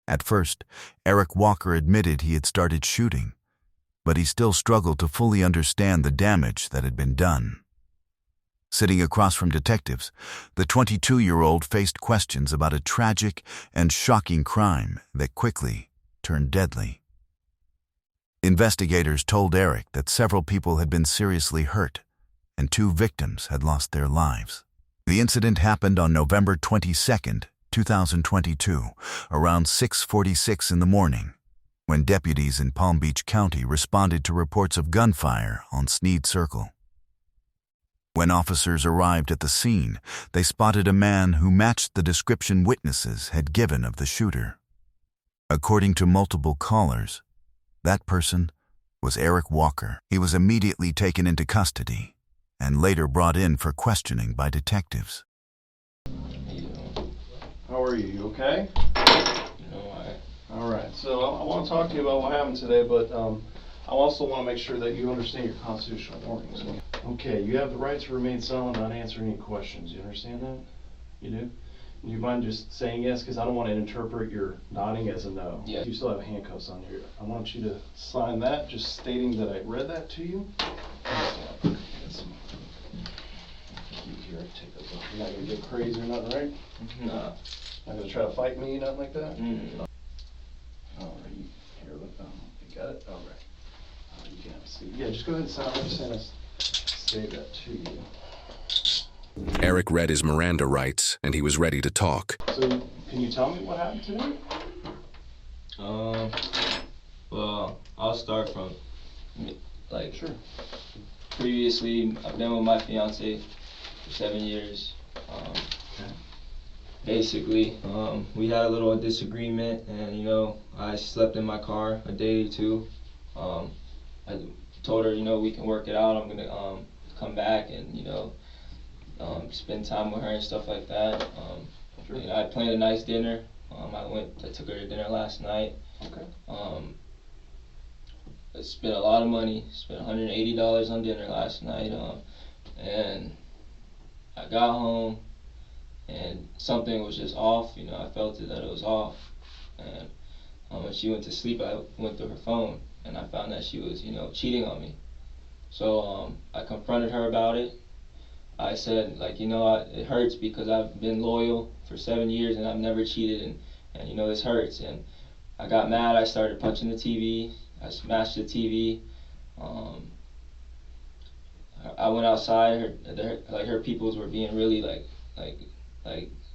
At first, Eric Walker admitted he had started shooting, but he still struggled to fully understand the damage that had been done. Sitting across from detectives, the 22-year-old faced questions about a tragic and shocking crime that quickly turned deadly. Investigators told Eric that several people had been seriously hurt and 2 victims had lost their lives. The incident happened on November 22, 2022, around 6:46 in the morning, when deputies in Palm Beach County responded to reports of gunfire on Sneed Circle. When officers arrived at the scene, they spotted a man who matched the description witnesses had given of the shooter. According to multiple callers, that person was Eric Walker. He was immediately taken into custody and later brought in for questioning by detectives. How are you? You okay? All right. So I want to talk to you about what happened today, but I also want to make sure that you understand your constitutional warnings. Okay, you have the right to remain silent and not answer any questions. You understand that? You do? You mind just saying yes, because I don't want to interpret your nodding as a no. Yeah. You still have handcuffs on here. I want you to sign that, just stating that I read that to you. Here, take those off. You're not going to get crazy or nothing, right? Nah. Not going to try to fight me, nothing like that? Mm. All right, here, look, you got it? All right. You can have a seat. Yeah, just go ahead and sign. I'm just going to say that to you. Eric read his Miranda rights, and he was ready to talk. So, can you tell me what happened today? Well, I'll start from, Sure. Previously, I've been with my fiance for 7 years. Okay. Basically, we had a little disagreement, and, I slept in my car a day or two. I told her, we can work it out. I'm going to come back and, spend time with her and stuff like that. Sure. I planned a nice dinner. I took her to dinner last night. Okay. I spent a lot of money. Spent $180 on dinner last night. And I got home, and something was just off. I felt that it was off. And when she went to sleep, I went through her phone, and I found that she was, cheating on me. So I confronted her about it. I said, it hurts because I've been loyal for 7 years and I've never cheated, and this hurts. And I got mad. I started punching the TV. I smashed the TV. I went outside. Her peoples were being really like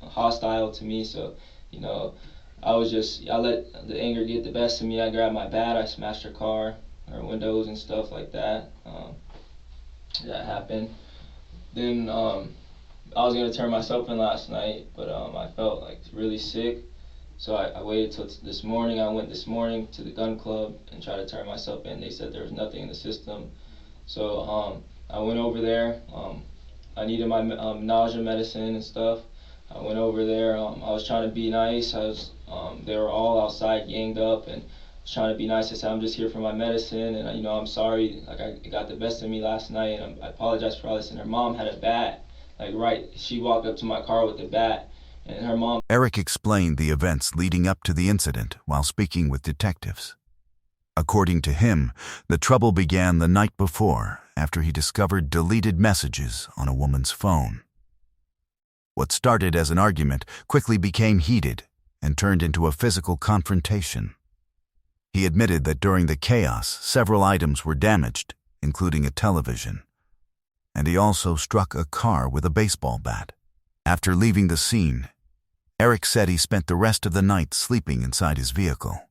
hostile to me. So, I let the anger get the best of me. I grabbed my bat. I smashed her car, her windows and stuff like that. That happened. Then I was gonna turn myself in last night, but I felt really sick, so I waited till this morning. I went this morning to the gun club and tried to turn myself in. They said there was nothing in the system, so I went over there. I needed my nausea medicine and stuff. I went over there. I was trying to be nice. They were all outside ganged up, and I was trying to be nice. I said, I'm just here for my medicine, and I'm sorry, it got the best of me last night, and I apologize for all this. And her mom had a bat, she walked up to my car with the bat, and her mom... Eric explained the events leading up to the incident while speaking with detectives. According to him, the trouble began the night before, after he discovered deleted messages on a woman's phone. What started as an argument quickly became heated and turned into a physical confrontation. He admitted that during the chaos, several items were damaged, including a television, and he also struck a car with a baseball bat. After leaving the scene, Eric said he spent the rest of the night sleeping inside his vehicle.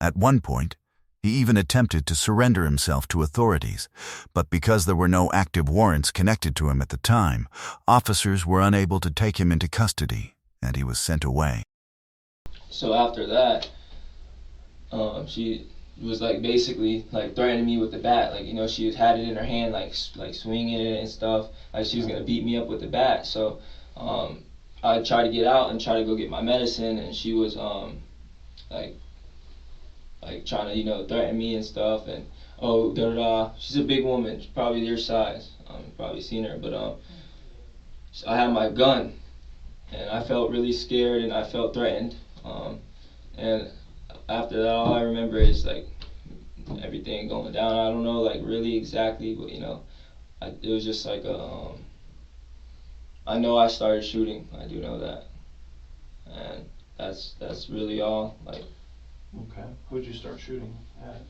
At one point, he even attempted to surrender himself to authorities, but because there were no active warrants connected to him at the time, officers were unable to take him into custody, and he was sent away. So after that, she was basically threatening me with the bat. She had it in her hand, swinging it and stuff. She was gonna beat me up with the bat. So I tried to get out and try to go get my medicine, and she was trying to threaten me and stuff. And she's a big woman. She's probably your size. You've probably seen her, but I had my gun, and I felt really scared and I felt threatened. And after that, all I remember is like everything going down. I don't know like really exactly, but you know, it was just like I know I started shooting. I do know that, and that's really all. Like, Okay. Who'd you start shooting at?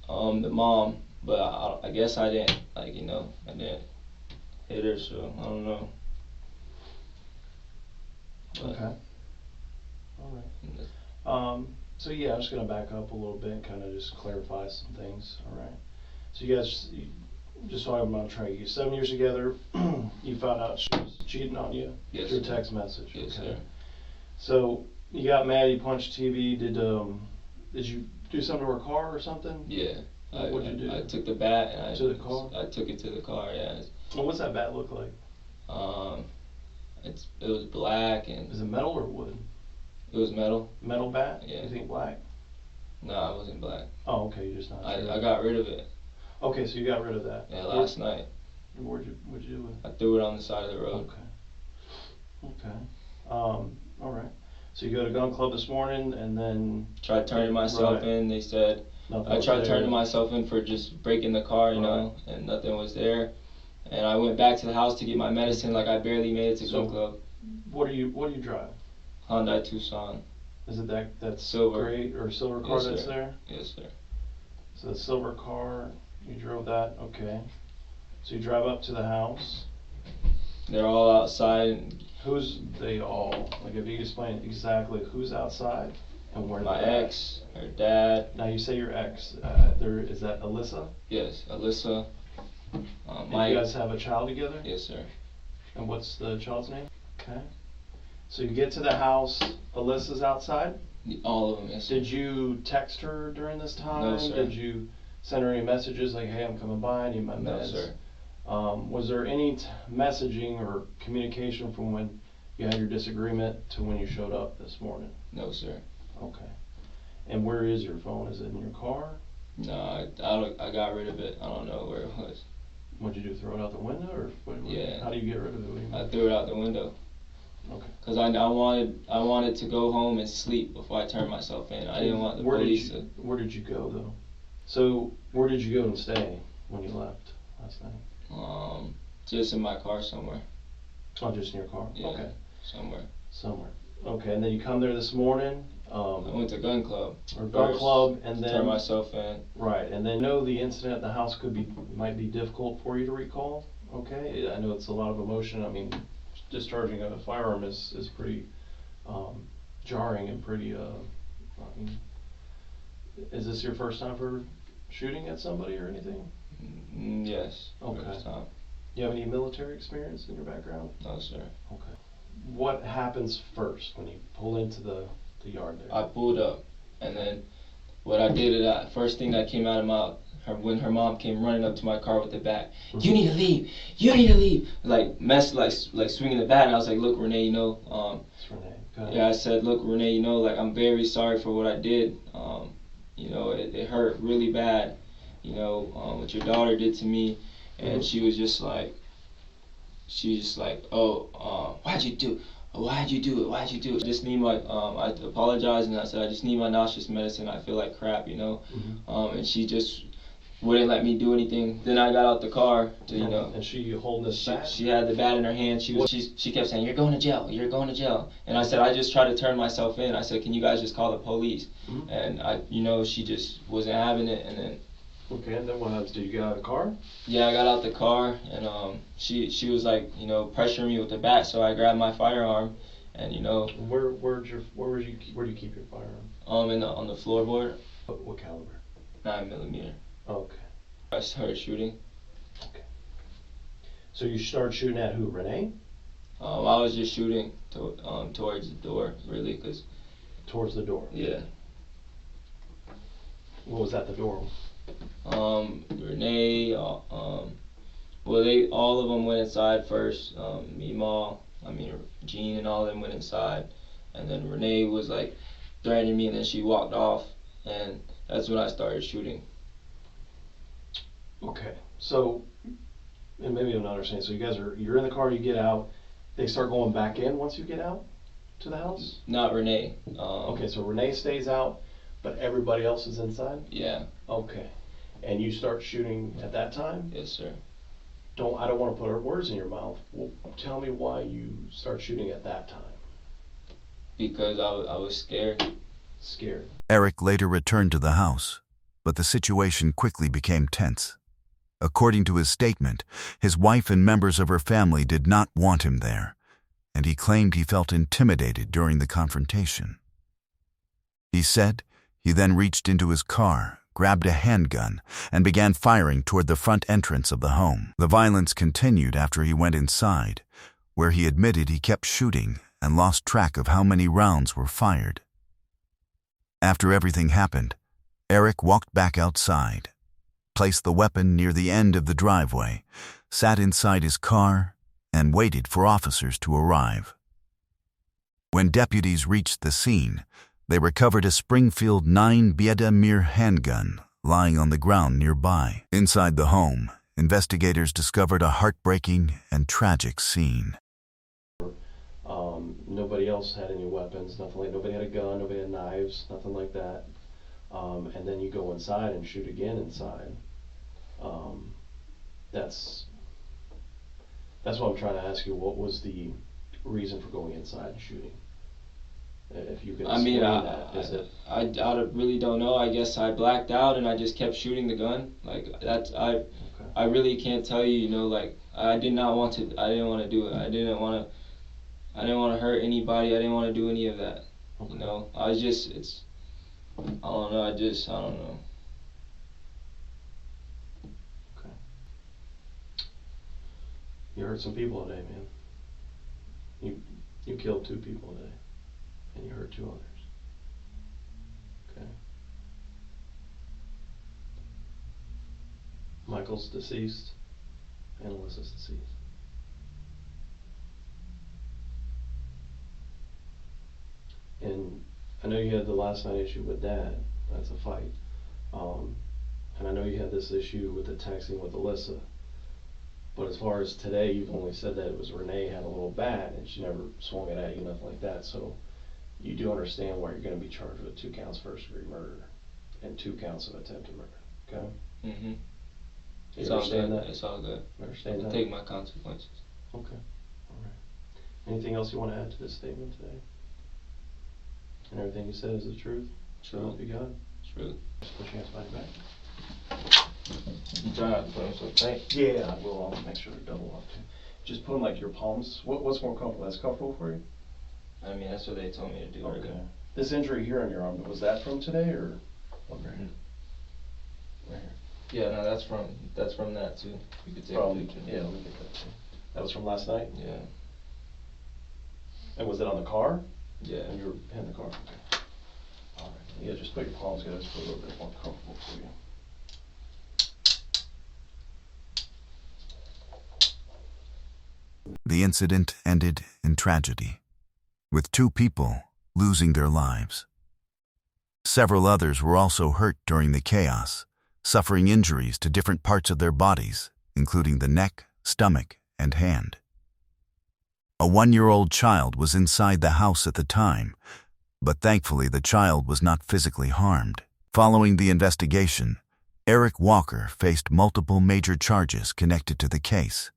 the mom, but I guess I didn't like you know I didn't hit her, so I don't know. But, Okay. All right. So yeah, I'm just gonna back up a little bit and kind of just clarify some things. All right. So you guys, just so I'm on track, you 7 years together. You found out she was cheating on you Yes, through sir. text message. Yes, Okay. sir. So you got mad. You punched TV. Did you do something to her car or something? Yeah. What'd you do? I took the bat and To the car? I took it to the car. Yeah. Well, what's that bat look like? Um, it was black and Is it metal or wood? it was metal. Metal bat? Yeah. You think black? No, it wasn't black. Oh, okay. You're just not sure. I got rid of it. Okay, so you got rid of that. Yeah, last night. What'd you do with it? I threw it on the side of the road. Okay. Okay. All right. So you go to gun club this morning, and then Tried turning myself Right. in. They said nothing I was tried there. turning myself in for just breaking the car, you know, and nothing was there. And I went back to the house to get my medicine. Like I barely made it to So- gun club. What do you drive? Hyundai Tucson. Is it that Silver. gray or silver car Yes, that's sir. there? Yes, sir. So the silver car, you drove that. Okay. So you drive up to the house. They're all outside. And Who's they all? Like, if you explain exactly who's outside and where my they're at. ex, her dad. Now you say your ex. Is that Alyssa? Yes, Alyssa. And Mike. you guys have a child together? Yes, sir. And what's the child's name? Okay. So you get to the house. Alyssa's outside. All of them. Yes, sir. Did you text her during this time? No, sir. Did you send her any messages like, "Hey, I'm coming by. I need my meds"? No, sir. Was there any messaging or communication from when you had your disagreement to when you showed up this morning? No, sir. Okay. And where is your phone? Is it in your car? No, I got rid of it. I don't know where it was. What'd you do? Throw it out the window, or Yeah. How do you get rid of it? What do you mean? I threw it out the window. Okay. Cause I wanted to go home and sleep before I turned myself in. I didn't want the police to. Where did you go though? So where did you go and stay when you left last night? Just in my car somewhere. Oh, just in your car. Yeah. Okay. Somewhere. Okay, and then you come there this morning. I went to gun club. Or gun first, club, and then turn myself in. right, and then know the incident at the house might be difficult for you to recall. Okay, I know it's a lot of emotion. I mean, discharging a firearm is pretty jarring and pretty. I mean, is this your first time for shooting at somebody or anything? Yes. Okay. First time. You have any military experience in your background? No, sir. Okay. What happens first when you pull into the yard there? I pulled up, and then what I did is first thing that came out of when her mom came running up to my car with the bat. You need to leave. You need to leave. Like swinging the bat, and I was like, look, Renee, you know. It's Renee. Go ahead. Yeah, I said, look, Renee, you know, like I'm very sorry for what I did. You know, it hurt really bad. You know, what your daughter did to me, and she was just like, oh, why'd you do it? Why'd you do it? Why'd you do it? I just need my, I apologized, and I said, I just need my nauseous medicine. I feel like crap, you know. And she just wouldn't let me do anything. Then I got out the car to, you know. And she holding this bat? She had the bat in her hand. She kept saying, you're going to jail. You're going to jail. And I said, I just tried to turn myself in. I said, can you guys just call the police? And you know, she just wasn't having it. And then. Okay, and then what happens? Did you get out of the car? Yeah, I got out the car, and she was like, you know, pressuring me with the bat. So I grabbed my firearm, and you know. Where do you keep your firearm? On the floorboard. What caliber? 9mm. Okay. I started shooting. Okay. So you start shooting at who? Renee? I was just shooting towards the door, really, cause. Towards the door. Yeah. What was at the door? Renee, well, all of them went inside first. Jean and all of them went inside, and then Renee was like threatening me, and then she walked off, and that's when I started shooting. Okay, so, and maybe I'm not understanding. So you're in the car, you get out. They start going back in once you get out. to the house? Not Renee. Okay, so Renee stays out, but everybody else is inside? Yeah. Okay. And you start shooting at that time? Yes, sir. I don't want to put words in your mouth. Well, tell me why you start shooting at that time. Because I was scared. Scared. Eric later returned to the house, but the situation quickly became tense. According to his statement, his wife and members of her family did not want him there, and he claimed he felt intimidated during the confrontation. He said he then reached into his car, grabbed a handgun, and began firing toward the front entrance of the home. The violence continued after he went inside, where he admitted he kept shooting and lost track of how many rounds were fired. After everything happened, Eric walked back outside, placed the weapon near the end of the driveway, sat inside his car, and waited for officers to arrive. When deputies reached the scene, they recovered a Springfield 9 Mir handgun lying on the ground nearby. Inside the home, investigators discovered a heartbreaking and tragic scene. Nobody else had any weapons, nothing like, nobody had a gun, nobody had knives, nothing like that. And then you go inside and shoot again inside. That's what I'm trying to ask you. What was the reason for going inside and shooting? If you could explain I really don't know. I guess I blacked out and I just kept shooting the gun. Like that's I really can't tell you. You know, like I did not want to. I didn't want to do it. I didn't want to hurt anybody. I didn't want to do any of that. Okay. You know, I don't know. I don't know. Okay. You hurt some people today, man. You killed 2 people today, and you hurt 2 others. Okay. Michael's deceased, and Alyssa's deceased. And I know you had the last night issue with Dad. That's a fight. And I know you had this issue with the texting with Alyssa. But as far as today, you've only said that it was Renee had a little bat and she never swung it at you, nothing like that. So you do understand why you're going to be charged with 2 counts first-degree murder and 2 counts of attempted murder. Okay? Mm-hmm. You understand that? It's all good. You understand I'll that? take my consequences. Okay. All right. Anything else you want to add to this statement today? And everything you said is the truth? So help you God? True. Just put your hands behind your back. You try not to put them so tight. Yeah, I will. I'll make sure they're double up too. Just put them like your palms. What's more comfortable? That's comfortable for you? I mean, that's what they told me to do. Okay. Right? This injury here on your arm, was that from today or? Okay. Right here. Yeah, no, that's from that too. You could take a picture. Yeah, let me get that too. That was from last night? Yeah. And was it on the car? Yeah. And you were in the car? Okay. All right. Yeah, just put your palms together just for a little bit more comfortable for you. The incident ended in tragedy, with 2 people losing their lives. Several others were also hurt during the chaos, suffering injuries to different parts of their bodies, including the neck, stomach, and hand. A 1-year-old child was inside the house at the time, but thankfully the child was not physically harmed. Following the investigation, Eric Walker faced multiple major charges connected to the case,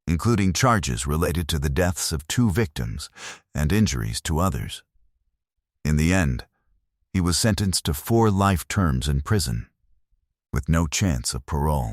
including charges related to the deaths of 2 victims and injuries to others. In the end, he was sentenced to 4 life terms in prison, with no chance of parole.